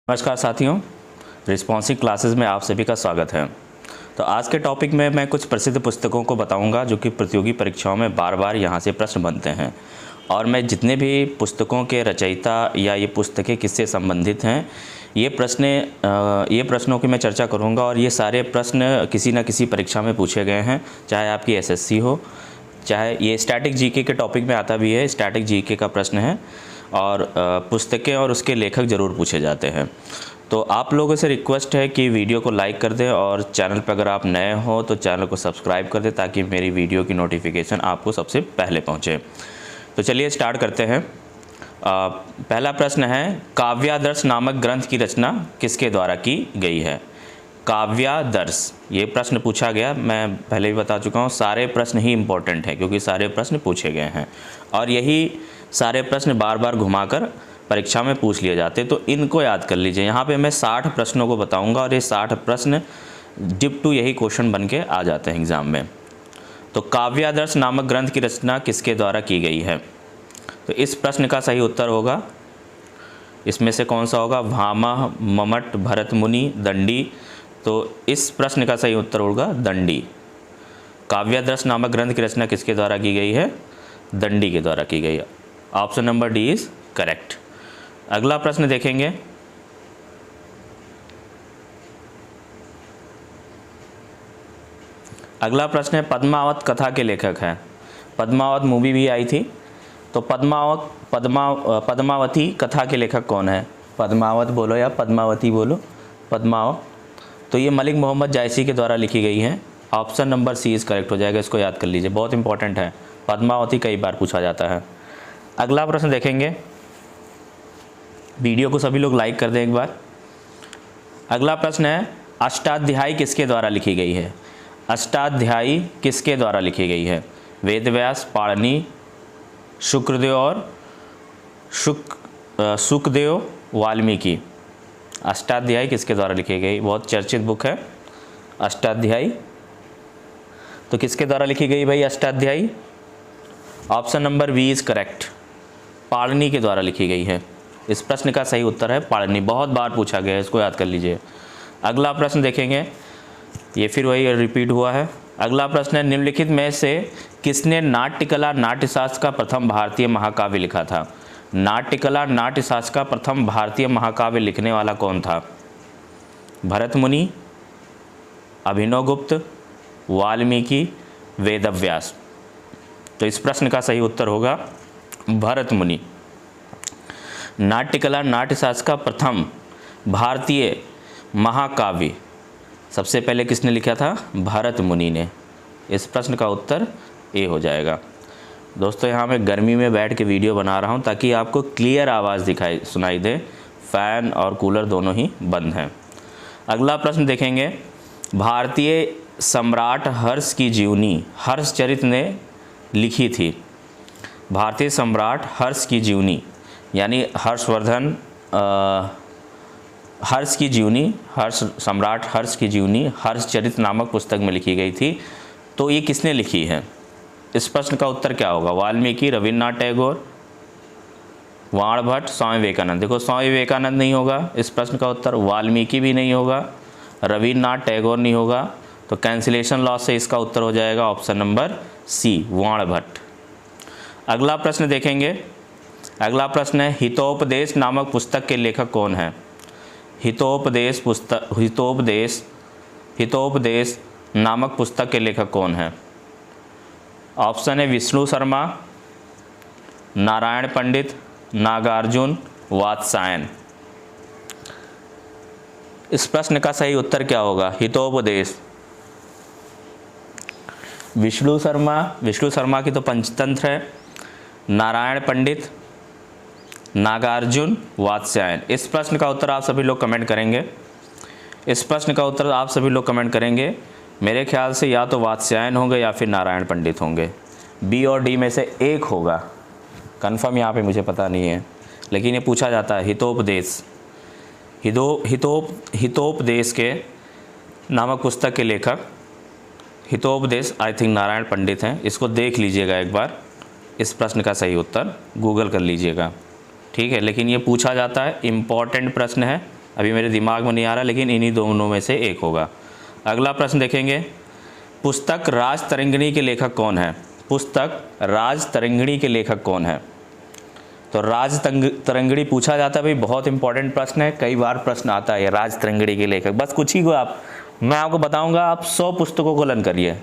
नमस्कार साथियों, responsive classes में आप सभी का स्वागत है। तो आज के टॉपिक में मैं कुछ प्रसिद्ध पुस्तकों को बताऊंगा जो कि प्रतियोगी परीक्षाओं में बार बार यहाँ से प्रश्न बनते हैं। और मैं जितने भी पुस्तकों के रचयिता या ये पुस्तकें किससे संबंधित हैं ये प्रश्नों की मैं चर्चा करूँगा। और ये सारे प्रश्न किसी न किसी परीक्षा में पूछे गए हैं, चाहे आपकी एसएससी हो, चाहे ये स्टैटिक जीके के टॉपिक में आता भी है, स्टैटिक जीके का प्रश्न है। और पुस्तकें और उसके लेखक ज़रूर पूछे जाते हैं। तो आप लोगों से रिक्वेस्ट है कि वीडियो को लाइक कर दें और चैनल पर अगर आप नए हो तो चैनल को सब्सक्राइब कर दें ताकि मेरी वीडियो की नोटिफिकेशन आपको सबसे पहले पहुंचे। तो चलिए स्टार्ट करते हैं। पहला प्रश्न है, काव्यादर्श नामक ग्रंथ की रचना किसके द्वारा की गई है? काव्यादर्श ये प्रश्न पूछा गया, मैं पहले भी बता चुका हूँ। सारे प्रश्न ही इम्पोर्टेंट हैं क्योंकि सारे प्रश्न पूछे गए हैं और यही सारे प्रश्न बार बार घुमाकर परीक्षा में पूछ लिए जाते। तो इनको याद कर लीजिए। यहाँ पे मैं 60 प्रश्नों को बताऊंगा और ये 60 प्रश्न डिप टू यही क्वेश्चन बन के आ जाते हैं एग्ज़ाम में। तो काव्यादर्श नामक ग्रंथ की रचना किसके द्वारा की गई है? तो इस प्रश्न का सही उत्तर होगा, इसमें से कौन सा होगा? भामह, मम्मट, भरत मुनि, दंडी। तो इस प्रश्न का सही उत्तर होगा दंडी। काव्यादर्श नामक ग्रंथ की रचना किसके द्वारा की गई है? दंडी के द्वारा की गई है। Option number D is correct. अगला प्रश्न देखेंगे। अगला प्रश्न है, पद्मावत कथा के लेखक हैं। पद्मावत मूवी भी आई थी, तो पद्मावती कथा के लेखक कौन है? पद्मावत बोलो या पद्मावती बोलो, पद्मावत। तो ये मलिक मोहम्मद जायसी के द्वारा लिखी गई है। Option number C is correct हो जाएगा। इसको याद कर लीजिए, बहुत इंपॉर्टेंट है। पद्मावती कई बार पूछा जाता है। अगला प्रश्न देखेंगे। वीडियो को सभी लोग लाइक कर दें एक बार। अगला प्रश्न है, अष्टाध्यायी किसके द्वारा लिखी गई है? अष्टाध्यायी किसके द्वारा लिखी गई है? वेदव्यास, पाणिनि, शुक्रदेव और सुखदेव, वाल्मीकि। अष्टाध्यायी किसके द्वारा लिखी गई? बहुत चर्चित बुक है अष्टाध्यायी। तो किसके द्वारा लिखी गई भाई Ashtadhyayi? Option number B is correct. Panini के द्वारा लिखी गई है। इस प्रश्न का सही उत्तर है पाणिनि। बहुत बार पूछा गया है, इसको याद कर लीजिए। अगला प्रश्न देखेंगे, ये फिर वही रिपीट हुआ है। अगला प्रश्न है, निम्नलिखित में से किसने नाट्यकला नाट्यशास्त्र का प्रथम भारतीय महाकाव्य लिखा था? नाट्यकला नाट्यशास्त्र का प्रथम भारतीय महाकाव्य लिखने वाला कौन था? भरत मुनि, अभिनवगुप्त, वाल्मीकि, वेदव्यास। तो इस प्रश्न का सही उत्तर होगा भरत मुनि। नाट्यकला नाट्यशास्त्र का प्रथम भारतीय महाकाव्य सबसे पहले किसने लिखा था? भरत मुनि ने। इस प्रश्न का उत्तर ए हो जाएगा। दोस्तों, यहाँ मैं गर्मी में बैठ के वीडियो बना रहा हूँ ताकि आपको क्लियर आवाज़ सुनाई दे। फ़ैन और कूलर दोनों ही बंद हैं। अगला प्रश्न देखेंगे। भारतीय सम्राट हर्ष की जीवनी हर्षचरित ने लिखी थी। भारतीय सम्राट हर्ष की जीवनी यानी हर्षवर्धन हर्ष की जीवनी, सम्राट हर्ष की जीवनी हर्षचरित नामक पुस्तक में लिखी गई थी। तो ये किसने लिखी है? इस प्रश्न का उत्तर क्या होगा? वाल्मीकि, रविन्द्रनाथ टैगोर, बाणभट्ट, स्वामी विवेकानंद। देखो, स्वामी विवेकानंद नहीं होगा इस प्रश्न का उत्तर, वाल्मीकि भी नहीं होगा, रविन्द्रनाथ टैगोर नहीं होगा। तो कैंसिलेशन लॉस से इसका उत्तर हो जाएगा ऑप्शन नंबर सी, बाणभट्ट। अगला प्रश्न देखेंगे। अगला प्रश्न है, हितोपदेश नामक पुस्तक के लेखक कौन है? हितोपदेश नामक पुस्तक के लेखक कौन है? ऑप्शन है विष्णु शर्मा, नारायण पंडित, नागार्जुन, वात्स्यायन। इस प्रश्न का सही उत्तर क्या होगा? हितोपदेश। विष्णु शर्मा की तो पंचतंत्र है, नारायण पंडित, नागार्जुन, वात्स्यायन। इस प्रश्न का उत्तर आप सभी लोग कमेंट करेंगे। इस प्रश्न का उत्तर आप सभी लोग कमेंट करेंगे। मेरे ख्याल से या तो वात्स्यायन होंगे या फिर नारायण पंडित होंगे। बी और डी में से एक होगा, कंफर्म यहाँ पे मुझे पता नहीं है, लेकिन ये पूछा जाता है। हितोपदेश के नामक पुस्तक के लेखक हितोपदेश आई थिंक नारायण पंडित हैं। इसको देख लीजिएगा एक बार। इस प्रश्न का सही उत्तर गूगल कर लीजिएगा, ठीक है। लेकिन ये पूछा जाता है, इम्पॉर्टेंट प्रश्न है, अभी मेरे दिमाग में नहीं आ रहा, लेकिन इन्हीं दोनों में से एक होगा। अगला प्रश्न देखेंगे, पुस्तक राज तरंगिणी के लेखक कौन है? पुस्तक राज तरंगिणी के लेखक कौन है? तो राज तरंगिणी पूछा जाता है भाई, बहुत इंपॉर्टेंट प्रश्न है, कई बार प्रश्न आता है राज तरंगिणी के लेखक। बस कुछ ही को मैं आपको बताऊंगा, आप 100 पुस्तकों को लर्न करिए,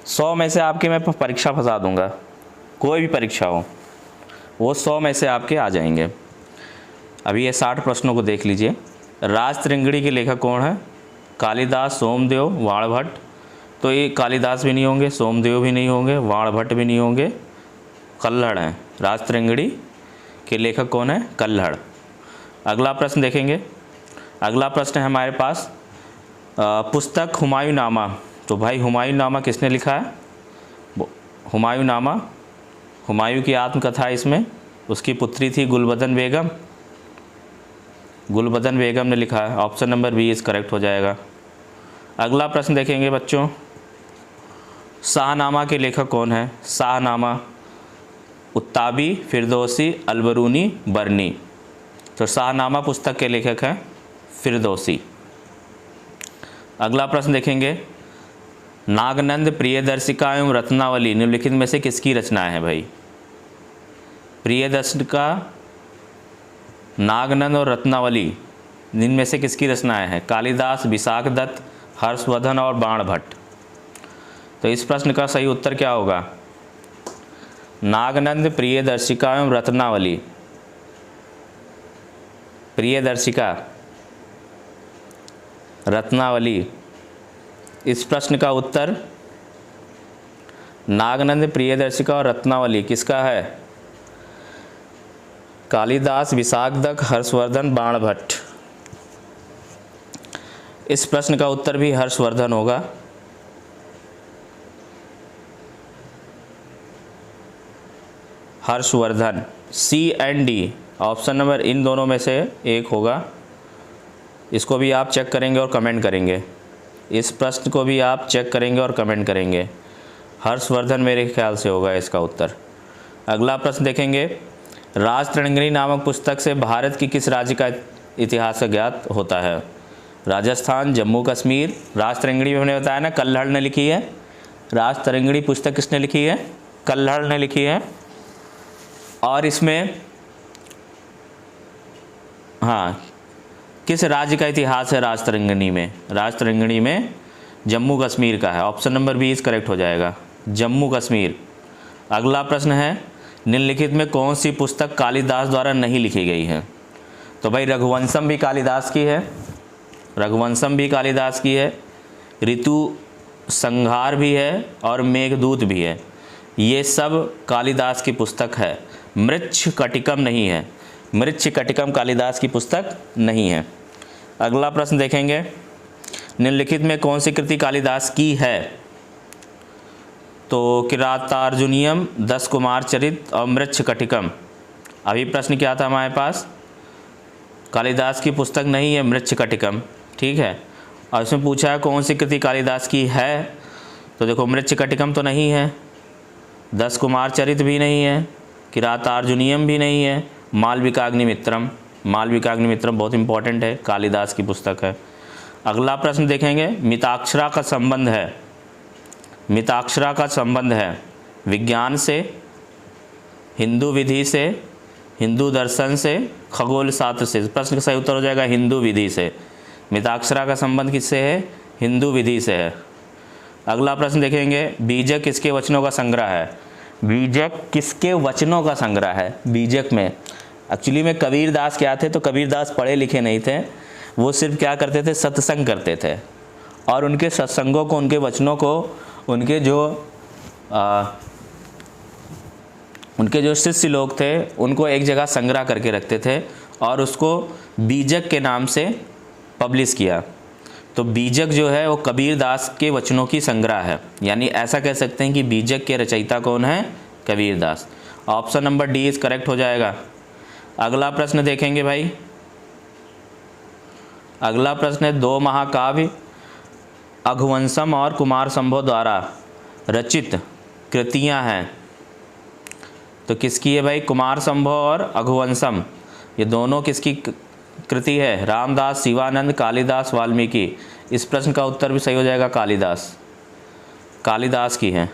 100 में से आपके मैं परीक्षा फंसा दूंगा, कोई भी परीक्षा हो वो 100 में से आपके आ जाएंगे। अभी ये 60 प्रश्नों को देख लीजिए। राज तरंगिणी के लेखक कौन है? कालिदास, सोमदेव, बाणभट्ट। तो ये कालिदास भी नहीं होंगे, सोमदेव भी नहीं होंगे, बाणभट्ट भी नहीं होंगे, कल्हड़ हैं। राज तरंगिणी के लेखक कौन है? कल्हड़। अगला प्रश्न देखेंगे। अगला प्रश्न है हमारे पास, पुस्तक हुमायूंनामा। तो भाई हुमायूंनामा किसने लिखा है? हुमायूंनामा हुमायूं की आत्मकथा है इसमें, उसकी पुत्री थी गुलबदन बेगम, गुलबदन बेगम ने लिखा है। Option number B is correct हो जाएगा। अगला प्रश्न देखेंगे बच्चों, शाहनामा के लेखक कौन है? शाहनामा उत्ताबी, फिरदौसी, अलबरूनी, बरनी। तो शाहनामा पुस्तक के लेखक हैं फिरदौसी। अगला प्रश्न देखेंगे, नागनंद, प्रियदर्शिका एवं रत्नावली निम्नलिखित में से किसकी रचना है भाई? प्रियदर्शिका, नागनंद और रत्नावली इनमें से किसकी रचनाएं हैं? कालिदास, विशाखदत्त, हर्षवर्धन और बाणभट्ट। तो इस प्रश्न का सही उत्तर क्या होगा? नागनंद, प्रियदर्शिका एवं रत्नावली। प्रियदर्शिका, रत्नावली। इस प्रश्न का उत्तर नागनंद, प्रियदर्शिका और रत्नावली किसका है? कालिदास, विशाखदत्त, हर्षवर्धन, बाणभट्ट। इस प्रश्न का उत्तर भी हर्षवर्धन होगा। Harshavardhan, C and D option number इन दोनों में से एक होगा। इसको भी आप चेक करेंगे और कमेंट करेंगे। इस प्रश्न को भी आप चेक करेंगे और कमेंट करेंगे। हर्षवर्धन मेरे ख्याल से होगा इसका उत्तर। अगला प्रश्न देखेंगे, राज तरंगिणी नामक पुस्तक से भारत की किस राज्य का इतिहास ज्ञात होता है? राजस्थान, जम्मू कश्मीर। राज तरंगिणी मैंने बताया ना कल्हड़ ने लिखी है। राज तरंगिणी पुस्तक किसने लिखी है? कल्हड़ ने लिखी है। और इसमें हाँ, किस राज्य का इतिहास है राज तरंगिणी में? राज तरंगिणी में जम्मू कश्मीर का है। Option number B is correct हो जाएगा, जम्मू कश्मीर। अगला प्रश्न है, निम्नलिखित में कौन सी पुस्तक कालिदास द्वारा नहीं लिखी गई है? तो भाई रघुवंशम भी कालिदास की है, रघुवंशम भी कालिदास की है, ऋतु संहार भी है और मेघदूत भी है। ये सब कालिदास की पुस्तक है। मृच्छकटिकम नहीं है, मृच्छकटिकम कालिदास की पुस्तक नहीं है। अगला प्रश्न देखेंगे, निम्नलिखित में कौन सी कृति कालिदास की है? तो किरातार्जुनीयम, 10 कुमार चरित और मृच्छकटिकम। अभी प्रश्न क्या था हमारे पास? कालिदास की पुस्तक नहीं है मृच्छकटिकम, ठीक है। और इसमें पूछा है कौन सी कृति कालिदास की है? तो देखो मृच्छकटिकम तो नहीं है, 10 कुमार चरित भी नहीं है, किरातार्जुनीयम भी नहीं है, मालविकाग्निमित्रम। मालविकाग्निमित्रम बहुत इंपॉर्टेंट है, कालिदास की पुस्तक है। अगला प्रश्न देखेंगे, मिताक्षरा का संबंध है, मिताक्षरा का संबंध है विज्ञान से, हिंदू विधि से, हिंदू दर्शन से, खगोल शास्त्र से। प्रश्न का सही उत्तर हो जाएगा हिंदू विधि से। मिताक्षरा का संबंध किससे है? हिंदू विधि से है। अगला प्रश्न देखेंगे, बीजक किसके वचनों का संग्रह है? बीजक किसके वचनों का संग्रह है? बीजक में एक्चुअली में कबीरदास क्या थे? तो कबीरदास पढ़े लिखे नहीं थे, वो सिर्फ क्या करते थे? सत्संग करते थे। और उनके सत्संगों को, उनके वचनों को, उनके जो शिष्य लोग थे उनको एक जगह संग्रह करके रखते थे और उसको बीजक के नाम से पब्लिश किया। तो बीजक जो है वो कबीरदास के वचनों की संग्रह है, यानी ऐसा कह सकते हैं कि बीजक के रचयिता कौन है? Kabirdas. Option number D is correct हो जाएगा। अगला प्रश्न देखेंगे भाई, अगला प्रश्न है, 2 महाकाव्य रघुवंशम और कुमार संभव द्वारा रचित कृतियां हैं। तो किसकी है भाई? कुमार संभव और रघुवंशम, ये दोनों किसकी कृति है? रामदास, शिवानंद, कालिदास, वाल्मीकि। इस प्रश्न का उत्तर भी सही हो जाएगा कालिदास, कालिदास की है।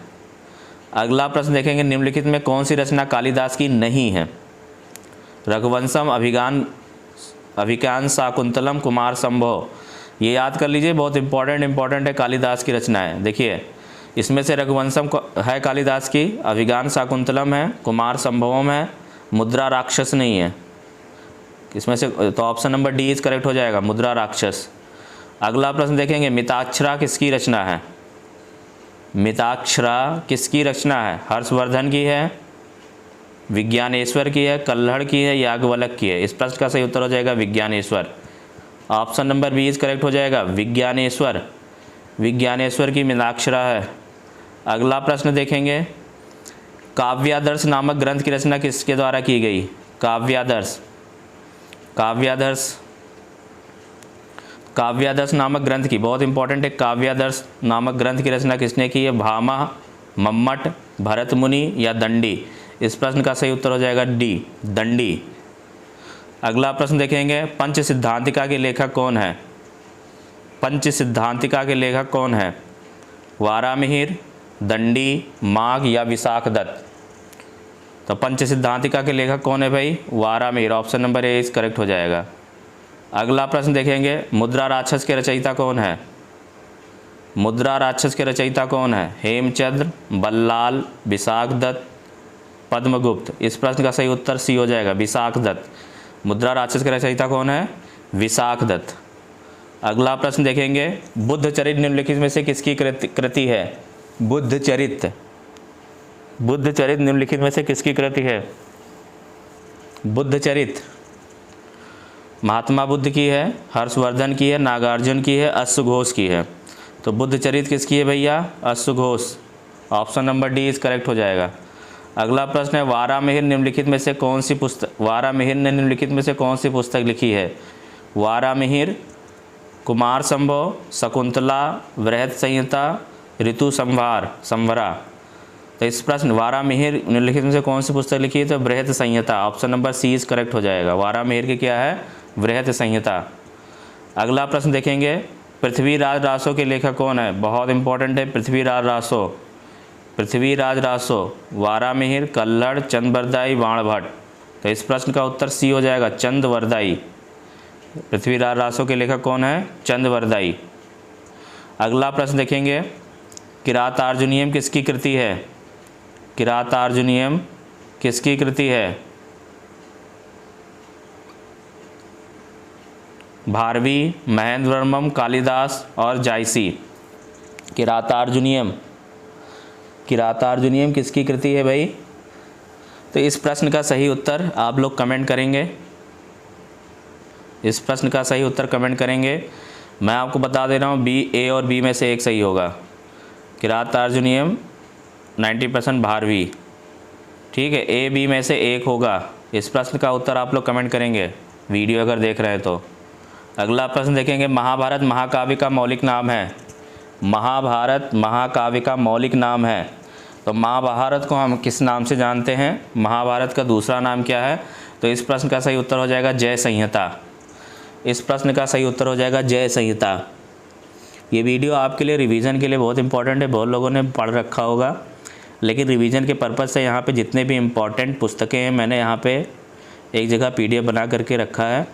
अगला प्रश्न देखेंगे, निम्नलिखित में कौन सी रचना कालिदास की नहीं है? रघुवंशम, अभिज्ञान, शाकुंतलम, कुमार संभव। ये याद कर लीजिए, बहुत इंपॉर्टेंट है, कालिदास की रचना है। देखिए इसमें से रघुवंशम है कालिदास की, अभिज्ञान शाकुंतलम है, कुमार संभवम है, मुद्रा राक्षस नहीं है। इसमें से तो option number D is correct हो जाएगा, मुद्रा राक्षस। अगला प्रश्न देखेंगे, मिताक्षरा किसकी रचना है? मिताक्षरा किसकी रचना है? हर्षवर्धन की है, विज्ञानेश्वर की है, कल्हड़ की है, याज्ञवल्क्य की है। इस प्रश्न का सही उत्तर हो जाएगा Vijnaneshwara. Option number B is correct हो जाएगा, विज्ञानेश्वर। विज्ञानेश्वर की मिताक्षरा है। अगला प्रश्न देखेंगे, काव्यादर्श नामक ग्रंथ की रचना किसके द्वारा की गई? काव्यादर्श, काव्यादर्श नामक ग्रंथ की, बहुत इंपॉर्टेंट है, काव्यादर्श नामक ग्रंथ की रचना किसने की है? भामा, मम्मट, भरत मुनि या दंडी। इस प्रश्न का सही उत्तर हो जाएगा डी, दंडी। अगला प्रश्न देखेंगे, पंच सिद्धांतिका के लेखक कौन है? पंच सिद्धांतिका के लेखक कौन है? वारामिहिर, दंडी, माघ या विशाखदत्त। तो पंच सिद्धांतिका के लेखक कौन है भाई? वारामिहिर। ऑप्शन नंबर ए इस करेक्ट हो जाएगा। अगला प्रश्न देखेंगे, मुद्रा राक्षस के रचयिता कौन है? मुद्रा राक्षस के रचयिता कौन है? हेमचंद्र, बल्लाल, विशाखदत्त, पद्मगुप्त। इस प्रश्न का सही उत्तर सी हो जाएगा, विशाखदत्त। मुद्रा राक्षस के रचयिता कौन है? विशाखदत्त। अगला प्रश्न देखेंगे, बुद्ध चरित निम्नलिखित में से किसकी कृति है? बुद्ध चरित निम्नलिखित में से किसकी कृति है? बुद्ध चरित महात्मा बुद्ध की है, हर्षवर्धन की है, नागार्जुन की है, अश्वघोष की है। तो बुद्ध चरित किसकी है भैया? अश्वघोष। Option number D is correct हो जाएगा। अगला प्रश्न है, वारामिहिर ने निम्नलिखित में से कौन सी पुस्तक लिखी है? वारामिहिर, कुमार संभव, शकुंतला, बृहत संहिता, ऋतु संवरा। तो इस प्रश्न वारामिहिर निम्नलिखित में से कौन सी पुस्तक लिखी है? तो Brihat Samhita. Option number C is correct हो जाएगा। वारामिहिर की क्या है? बृहत संहिता। अगला प्रश्न देखेंगे, पृथ्वीराज रासो के लेखक कौन है? बहुत इंपॉर्टेंट है, पृथ्वीराज रासो। वारामिहिर, कल्हड़, चंद्रवरदाई, बाणभट्ट। तो इस प्रश्न का उत्तर सी हो जाएगा, चंद्रवरदाई। पृथ्वीराज रासो के लेखक कौन है? चंद्रवरदाई। अगला प्रश्न देखेंगे, किरातार्जुनीयम किसकी कृति है? किरातार्जुनीयम किसकी कृति है? भारवी, महेंद्रवर्मम, कालिदास और जायसी। किरातार्जुनीयम किसकी कृति है भाई? तो इस प्रश्न का सही उत्तर आप लोग कमेंट करेंगे। इस प्रश्न का सही उत्तर कमेंट करेंगे। मैं आपको बता दे रहा हूँ, बी, ए और बी में से एक सही होगा। किरातार्जुनीयम 90% भारवी, ठीक है। ए बी में से एक होगा। इस प्रश्न का उत्तर आप लोग कमेंट करेंगे, वीडियो अगर देख रहे हैं तो। अगला प्रश्न देखेंगे, महाभारत महाकाव्य का मौलिक नाम है? महाभारत महाकाव्य का मौलिक नाम है। तो महाभारत को हम किस नाम से जानते हैं? महाभारत का दूसरा नाम क्या है? तो इस प्रश्न का सही उत्तर हो जाएगा जय संहिता। इस प्रश्न का सही उत्तर हो जाएगा जय संहिता। ये वीडियो आपके लिए रिवीजन के लिए बहुत इंपॉर्टेंट है। बहुत लोगों ने पढ़ रखा होगा, लेकिन रिवीजन के पर्पज़ से यहाँ पे जितने भी इम्पॉर्टेंट पुस्तकें हैं मैंने यहाँ पे एक जगह PDF बना करके रखा है,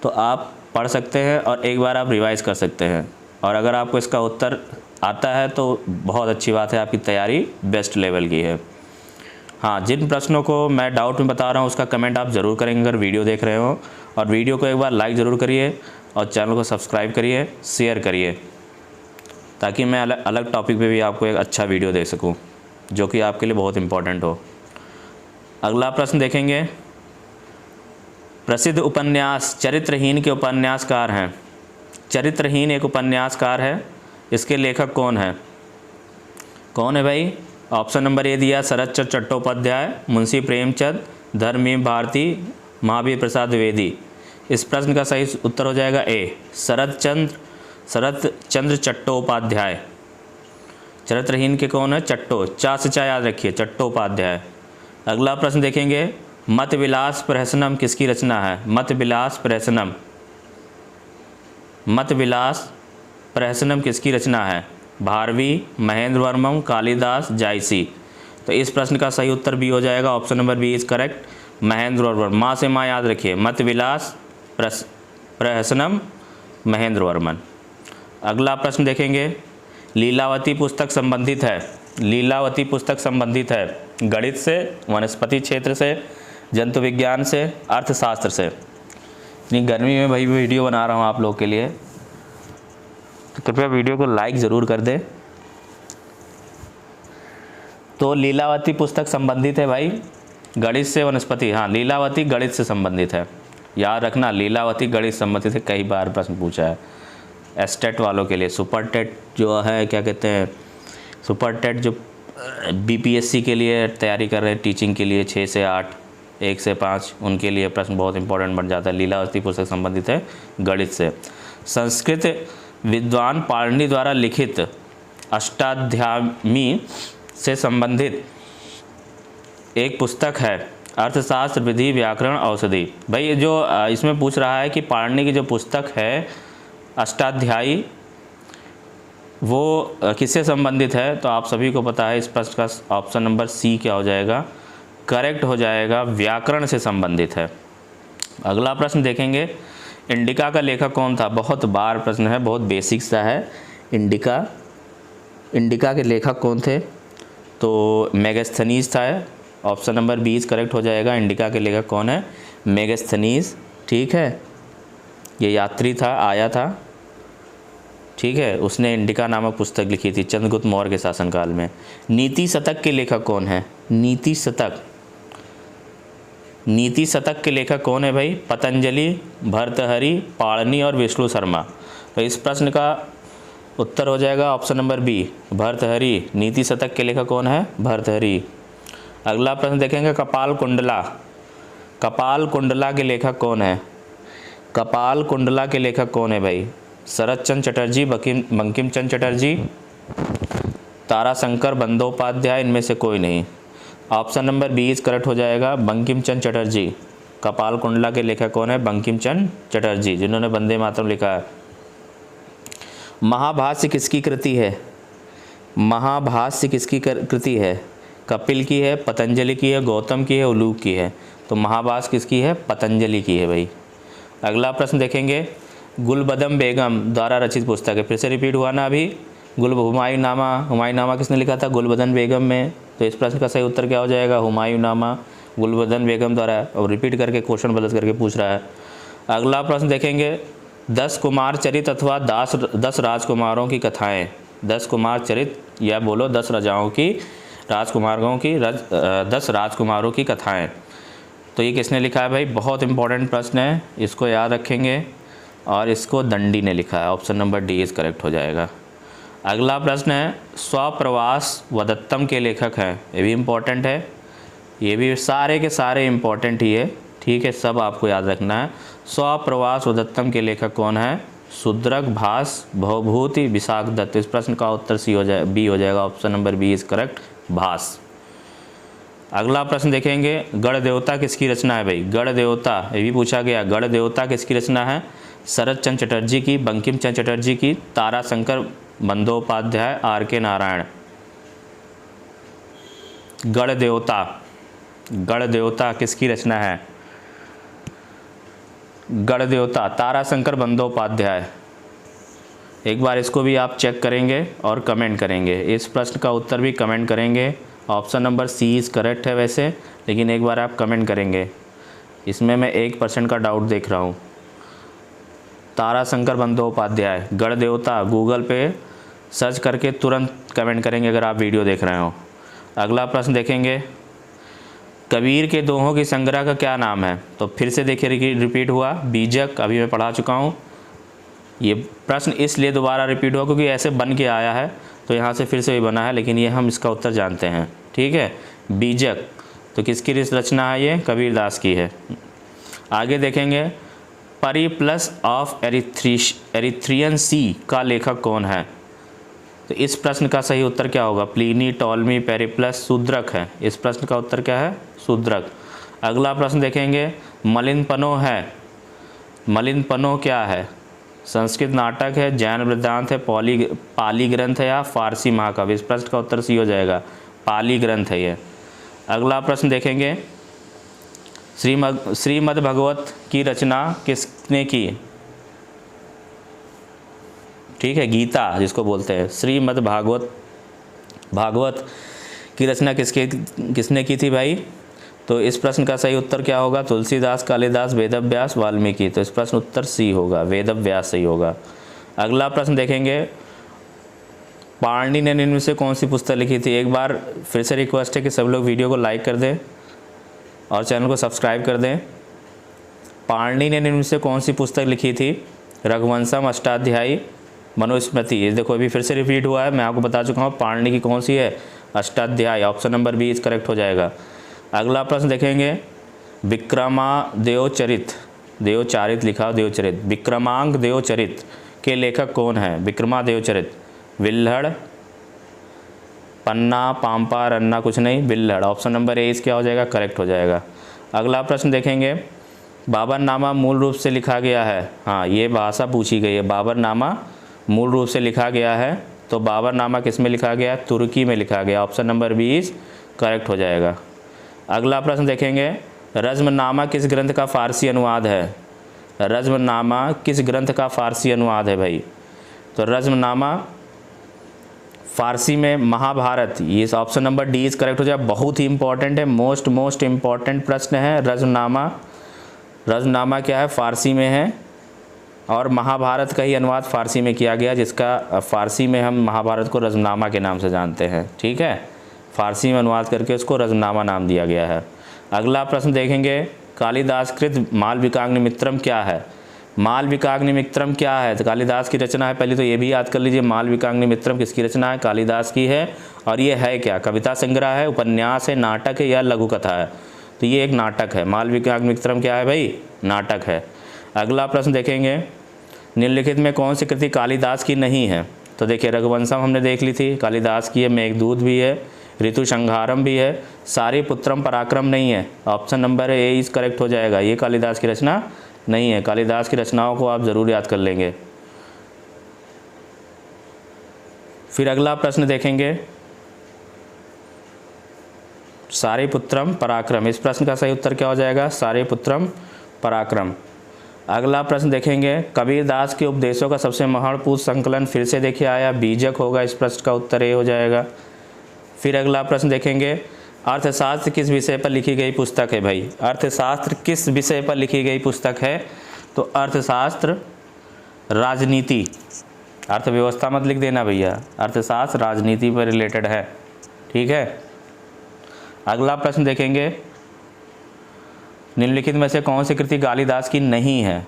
तो आप पढ़ सकते हैं और एक बार आप रिवाइज़ कर सकते हैं। और अगर आपको इसका उत्तर आता है तो बहुत अच्छी बात है, आपकी तैयारी बेस्ट लेवल की है। हाँ, जिन प्रश्नों को मैं डाउट में बता रहा हूँ उसका कमेंट आप ज़रूर करेंगे अगर वीडियो देख रहे हो। और वीडियो को एक बार लाइक ज़रूर करिए और चैनल को सब्सक्राइब करिए, शेयर करिए, ताकि मैं अलग टॉपिक पे भी आपको एक अच्छा वीडियो दे सकूं जो कि आपके लिए बहुत इम्पोर्टेंट हो। अगला प्रश्न देखेंगे, प्रसिद्ध उपन्यास चरित्रहीन के उपन्यासकार हैं। चरित्रहीन एक उपन्यासकार है, इसके लेखक कौन है? कौन है भाई? ऑप्शन नंबर ए दिया, शरत चंद्र चट्टोपाध्याय, मुंशी प्रेमचंद, धर्मवीर भारती, महावीर प्रसाद द्विवेदी। इस प्रश्न का सही उत्तर हो जाएगा ए, शरत चंद्र चट्टोपाध्याय। चरित्रहीन के कौन है? चट्टो, चा से चा याद रखिए, चट्टोपाध्याय। अगला प्रश्न देखेंगे, मत विलास प्रहसनम किसकी रचना है? मत विलास प्रहसनम मत विलास प्रहसनम किसकी रचना है? भारवी, महेंद्र वर्मन, कालिदास, जायसी। तो इस प्रश्न का सही उत्तर बी हो जाएगा, option number B is correct, Mahendra Varman. माँ से माँ याद रखिए, मत विलास प्रहसनम महेंद्र वर्मन। अगला प्रश्न देखेंगे, लीलावती पुस्तक संबंधित है, लीलावती पुस्तक संबंधित है गणित से, वनस्पति क्षेत्र से, जंतु विज्ञान से, अर्थशास्त्र से। इतनी गर्मी में भाई वीडियो बना रहा हूँ आप लोग के लिए, तो कृपया वीडियो को लाइक ज़रूर कर दें। तो लीलावती पुस्तक संबंधित है भाई गणित से, वनस्पति, हाँ लीलावती गणित से संबंधित है, याद रखना लीलावती गणित संबंधित है, कई बार प्रश्न पूछा है एस्टेट वालों के लिए। सुपर टेट जो है, क्या कहते हैं, सुपर टेट जो बीपीएससी के लिए तैयारी कर रहे हैं, टीचिंग के लिए 6 से 8, 1 से 5, उनके लिए प्रश्न बहुत इंपॉर्टेंट बन जाता है। लीलावती पुस्तक संबंधित है गणित से। संस्कृत विद्वान पाणिनि द्वारा लिखित अष्टाध्यायी से संबंधित एक पुस्तक है, अर्थशास्त्र, विधि, व्याकरण, औषधि। भाई ये जो इसमें पूछ रहा है कि पाणिनि की जो पुस्तक है अष्टाध्यायी वो किससे संबंधित है, तो आप सभी को पता है इस प्रश्न का ऑप्शन नंबर सी क्या हो जाएगा, करेक्ट हो जाएगा, व्याकरण से संबंधित है। अगला प्रश्न देखेंगे, इंडिका का लेखक कौन था? बहुत बार प्रश्न है, बहुत बेसिक सा है। इंडिका के लेखक कौन थे? तो मेगास्थनीज था, ऑप्शन नंबर बी करेक्ट हो जाएगा। इंडिका के लेखक कौन है? मेगास्थनीज, ठीक है। ये यात्री था, आया था, ठीक है, उसने इंडिका नामक पुस्तक लिखी थी चंद्रगुप्त मौर्य के शासनकाल में। नीति शतक के लेखक कौन है? नीति शतक, नीति शतक के लेखक कौन है भाई? पतंजलि, भर्तृहरि, पाणिनि और विष्णु शर्मा। तो इस प्रश्न का उत्तर हो जाएगा ऑप्शन नंबर बी, भर्तृहरि। नीति शतक के लेखक कौन है? भर्तृहरि। अगला प्रश्न देखेंगे, कपाल कुंडला, कपाल कुंडला के लेखक कौन है? कपाल कुंडला के लेखक कौन है भाई? शरत चंद्र चटर्जी, बंकिम चंद्र चटर्जी, ताराशंकर बंदोपाध्याय, इनमें से कोई नहीं। ऑप्शन नंबर बी करेक्ट हो जाएगा, बंकिम चंद्र चटर्जी। कपाल कुंडला के लेखक कौन है? बंकिम चंद्र चटर्जी, जिन्होंने वंदे मातरम लिखा है। महाभाष्य किसकी कृति है? महाभाष्य किसकी कृति है? कपिल की है, पतंजलि की है, गौतम की है, उलूक की है। तो महाभाष्य किसकी है? पतंजलि की है भाई। अगला प्रश्न देखेंगे, गुलबदम बेगम द्वारा रचित पुस्तक है, फिर से रिपीट हुआ ना अभी, हुमायूं नामा किसने लिखा था? गुलबदन बेगम में। तो इस प्रश्न का सही उत्तर क्या हो जाएगा? हुमायूं नामा, गुलबदन बेगम द्वारा। और रिपीट करके क्वेश्चन बदल करके पूछ रहा है। अगला प्रश्न देखेंगे, 10 कुमार चरित अथवा 10 राजकुमारों की कथाएं। 10 कुमार चरित या बोलो 10 राजाओं की, राजकुमारों की 10 राजकुमारों की कथाएं। तो ये किसने लिखा है भाई? बहुत इंपॉर्टेंट प्रश्न है, इसको याद रखेंगे। और इसको दंडी ने लिखा है, ऑप्शन नंबर डी करेक्ट हो जाएगा। अगला प्रश्न है, स्वप्रवास वदत्तम के लेखक हैं। ये भी इम्पोर्टेंट है, ये भी सारे के सारे इम्पोर्टेंट ही है, ठीक है, सब आपको याद रखना है। स्वप्रवास वदत्तम के लेखक कौन है? शूद्रक, भास, भवभूति, विशाख दत्त। इस प्रश्न का उत्तर सी हो जाए, बी हो जाएगा, ऑप्शन नंबर बी करेक्ट, भास। अगला प्रश्न देखेंगे, गण देवता किसकी रचना है भाई? गण देवता, ये भी पूछा गया, गण देवता किसकी रचना है? शरत चंद्र चटर्जी की, बंकिम चंद्र चटर्जी की, ताराशंकर बंदोपाध्याय, आर के नारायण। गण देवता किसकी रचना है? गण देवता ताराशंकर बंदोपाध्याय। एक बार इसको भी आप चेक करेंगे और कमेंट करेंगे, इस प्रश्न का उत्तर भी कमेंट करेंगे। ऑप्शन नंबर सी करेक्ट है वैसे, लेकिन एक बार आप कमेंट करेंगे, इसमें मैं 1% का डाउट देख रहा हूँ। ताराशंकर बंदोपाध्याय, गण देवता, गूगल पे सर्च करके तुरंत कमेंट करेंगे अगर आप वीडियो देख रहे हो। अगला प्रश्न देखेंगे, कबीर के दोहों की संग्रह का क्या नाम है? तो फिर से देखिए रिपीट हुआ, बीजक, अभी मैं पढ़ा चुका हूँ। ये प्रश्न इसलिए दोबारा रिपीट हुआ क्योंकि ऐसे बन के आया है, तो यहाँ से फिर से भी बना है, लेकिन ये हम इसका उत्तर जानते हैं, ठीक है। बीजक तो किसकी रचना है? ये कबीरदास की है। आगे देखेंगे, परिप्लस ऑफ एरिथ्रियन सी का लेखक कौन है? तो इस प्रश्न का सही उत्तर क्या होगा? प्लीनी, टॉलमी, पेरिप्लस, शूद्रक है। इस प्रश्न का उत्तर क्या है? शूद्रक। अगला प्रश्न देखेंगे, मलिन पनो है, मलिन पनो क्या है? संस्कृत नाटक है, जैन वृत्तांत है, पाली ग्रंथ है या फारसी महाकाव्य। इस प्रश्न का उत्तर सी हो जाएगा, पाली ग्रंथ है ये। अगला प्रश्न देखेंगे, श्रीमद् भगवत की रचना किसने की? ठीक है, गीता जिसको बोलते हैं, श्रीमद् भागवत की रचना किसने की थी भाई? तो इस प्रश्न का सही उत्तर क्या होगा? तुलसीदास, कालिदास, वेदव्यास, वाल्मीकि। तो इस प्रश्न उत्तर सी होगा, वेदव्यास सही होगा। अगला प्रश्न देखेंगे, पाणिनि ने निम्न में से कौन सी पुस्तक लिखी थी? एक बार फिर से रिक्वेस्ट है कि सब लोग वीडियो को लाइक कर दें और चैनल को सब्सक्राइब कर दें। पाणिनि ने निम्न में से कौन सी पुस्तक लिखी थी? रघुवंशम, अष्टाध्यायी, मनुस्मृति। ये देखो अभी फिर से रिपीट हुआ है, मैं आपको बता चुका हूँ। पाणिनि की कौन सी है? Ashtadhyayi. Option number B is correct हो जाएगा। अगला प्रश्न देखेंगे, विक्रमादेवचरित, देवचारित लिखा हो, देवचरित, विक्रमांक देवचरित के लेखक कौन है? विक्रमादेवचरित, विल्हड़, पन्ना, पाम्पा, रन्ना, कुछ नहीं, विल्हड़। ऑप्शन नंबर ए इस क्या हो जाएगा? करेक्ट हो जाएगा। अगला प्रश्न देखेंगे, बाबरनामा मूल रूप से लिखा गया है। हाँ, ये भाषा पूछी गई है, बाबरनामा मूल रूप से लिखा गया है। तो बाबरनामा किस में लिखा गया? तुर्की में लिखा गया। ऑप्शन नंबर 20 करेक्ट हो जाएगा। अगला प्रश्न देखेंगे, रज़्मनामा किस ग्रंथ का फ़ारसी अनुवाद है? रज़्मनामा किस ग्रंथ का फ़ारसी अनुवाद है भाई? तो रज़्मनामा फ़ारसी में महाभारत। ये option number D is correct हो जाए। बहुत ही इंपॉर्टेंट है, मोस्ट इम्पॉर्टेंट प्रश्न है। रज़्मनामा क्या है? फ़ारसी में है और महाभारत का ही अनुवाद फ़ारसी में किया गया, जिसका फ़ारसी में हम महाभारत को रज़्मनामा के नाम से जानते हैं। ठीक है, फ़ारसी में अनुवाद करके उसको रज़्मनामा नाम दिया गया है। अगला प्रश्न देखेंगे, कालिदासकृत मालविकाग्निमित्रम क्या है? मालविकाग्निमित्रम क्या है? तो कालिदास की रचना है। पहले तो ये भी याद कर लीजिए, मालविकाग्निमित्रम किसकी रचना है? कालिदास की है। और ये है क्या? कविता संग्रह है, उपन्यास है, नाटक है या लघु कथा है? तो ये एक नाटक है। मालविकाग्निमित्रम क्या है भाई? नाटक है। अगला प्रश्न देखेंगे, निम्नलिखित में कौन सी कृति कालिदास की नहीं है? तो देखिए, रघुवंशम हमने देख ली थी, कालिदास की है। मेघदूत भी है, ऋतुसंहारम भी है, सारिपुत्रम पराक्रम नहीं है। Option number A is correct हो जाएगा। ये कालिदास की रचना नहीं है। कालिदास की रचनाओं को आप ज़रूर याद कर लेंगे। फिर अगला प्रश्न देखेंगे, सारिपुत्रम पराक्रम। इस प्रश्न का सही उत्तर क्या हो जाएगा? सारिपुत्रम पराक्रम। अगला प्रश्न देखेंगे, कबीरदास के उपदेशों का सबसे महत्वपूर्ण संकलन फिर से देखिए आया, बीजक होगा। इस प्रश्न का उत्तर ए हो जाएगा। फिर अगला प्रश्न देखेंगे, अर्थशास्त्र किस विषय पर लिखी गई पुस्तक है भाई? अर्थशास्त्र किस विषय पर लिखी गई पुस्तक है? तो अर्थशास्त्र राजनीति, अर्थव्यवस्था मत लिख देना भैया, अर्थशास्त्र राजनीति पर रिलेटेड है। ठीक है। अगला प्रश्न देखेंगे, निम्नलिखित में से कौन सी कृति कालिदास की नहीं है?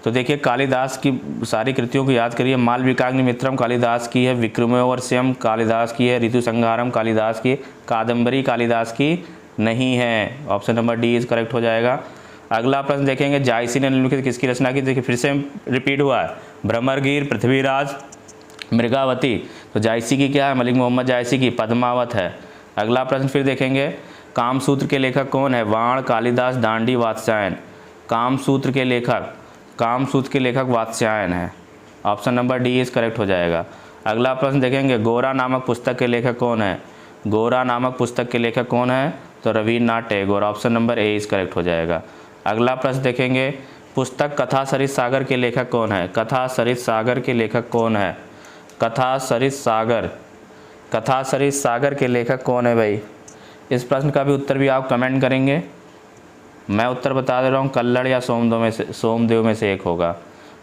तो देखिए, कालिदास की सारी कृतियों को याद करिए। मालविकाग्निमित्रम कालिदास की है, विक्रमोर्वशीयम कालिदास की है, ऋतुसंहारम कालिदास की, कादम्बरी कालिदास की नहीं है। Option number D is correct हो जाएगा। अगला प्रश्न देखेंगे, जायसी ने निम्नलिखित किसकी रचना की? देखिए फिर से रिपीट हुआ है, भ्रमरगीर, पृथ्वीराज, मृगावती। तो जायसी की क्या है? मलिक मोहम्मद जायसी की पद्मावत है। अगला प्रश्न फिर देखेंगे, कामसूत्र के लेखक कौन है? वाण, कालिदास, दांडी, वात्स्यायन। कामसूत्र के लेखक वात्स्यायन है। Option number D is correct हो जाएगा। अगला प्रश्न देखेंगे, गोरा नामक पुस्तक के लेखक कौन है? गोरा नामक पुस्तक के लेखक कौन है? तो Rabindranath Tagore. Option number A is correct हो जाएगा। अगला प्रश्न देखेंगे, पुस्तक कथा सरित सागर के लेखक कौन है? कथा सरित सागर के लेखक कौन है? कथा सरित सागर के लेखक कौन है भाई? इस प्रश्न का भी उत्तर भी आप कमेंट करेंगे। मैं उत्तर बता दे रहा हूँ, कल्हड़ या सोमदेव में से एक होगा।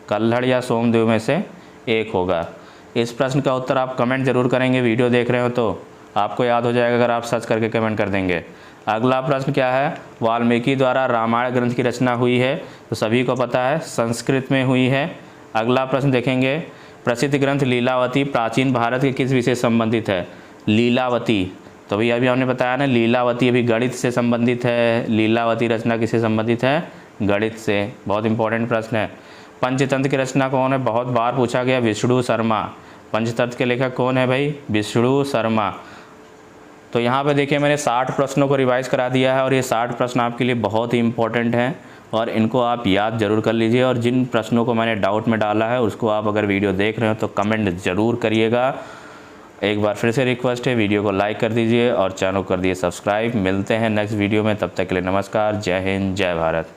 कल्हड़ या सोमदेव में से एक होगा। इस प्रश्न का उत्तर आप कमेंट जरूर करेंगे। वीडियो देख रहे हो तो आपको याद हो जाएगा अगर आप सर्च करके कमेंट कर देंगे। अगला प्रश्न क्या है? वाल्मीकि द्वारा रामायण ग्रंथ की रचना हुई है, तो सभी को पता है संस्कृत में हुई है। अगला प्रश्न देखेंगे, प्रसिद्ध ग्रंथ लीलावती प्राचीन भारत के किस विषय से संबंधित है? लीलावती, तो भैया अभी हमने बताया ना, लीलावती अभी गणित से संबंधित है। लीलावती रचना किससे संबंधित है? गणित से। बहुत इंपॉर्टेंट प्रश्न है। पंचतंत्र की रचना कौन है? बहुत बार पूछा गया, विष्णु शर्मा। पंचतंत्र के लेखक कौन है भाई? विष्णु शर्मा। तो यहाँ पे देखिए, मैंने 60 प्रश्नों को रिवाइज करा दिया है और ये 60 प्रश्न आपके लिए बहुत ही इंपॉर्टेंट हैं और इनको आप याद ज़रूर कर लीजिए। और जिन प्रश्नों को मैंने डाउट में डाला है उसको आप अगर वीडियो देख रहे हो तो कमेंट ज़रूर करिएगा। एक बार फिर से रिक्वेस्ट है, वीडियो को लाइक कर दीजिए और चैनल को कर दिए सब्सक्राइब। मिलते हैं नेक्स्ट वीडियो में, तब तक के लिए नमस्कार। जय हिंद, जय भारत।